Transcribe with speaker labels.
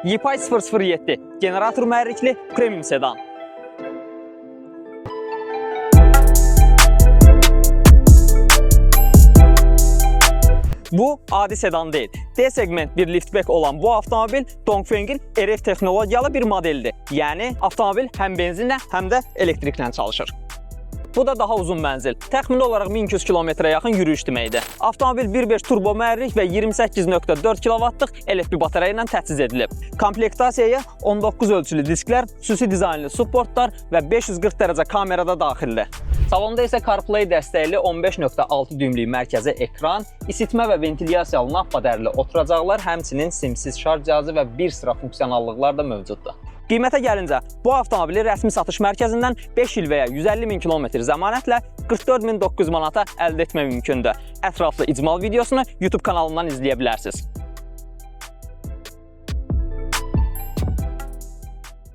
Speaker 1: Yipay 007 generator mühərrikli premium sedan. Bu adi sedan deyil. D segment bir liftback olan bu avtomobil Dongfeng'in RF texnologiyalı bir modeldir. Yəni avtomobil həm benzinlə, həm də elektriklə çalışır. Bu da daha uzun mənzil. Təxmini olaraq 1200 kilometrə yaxın yürüyüş deməkdir. Avtomobil 1.5 turbo mühərrik və 28.4 kW'lıq LFP batareya ilə təchiz edilib. Komplektasiyaya 19 ölçülü disklər, xüsusi dizaynlı supportlar və 540 dərəcə kamerada daxildir. Salonda isə CarPlay dəstəkli 15.6 düymlük mərkəzi ekran, isitmə və ventilyasiyalı nap padarlı oturacaqlar, həmçinin simsiz şarj cihazı və bir sıra funksionallıqlar da mövcuddur. Qiymətə gəlincə, bu avtomobili rəsmi satış mərkəzindən 5 il və ya 150 min kilometr zəmanətlə 44.900 manata əldə etmək mümkündür. Ətraflı icmal videosunu YouTube kanalından izləyə bilərsiniz.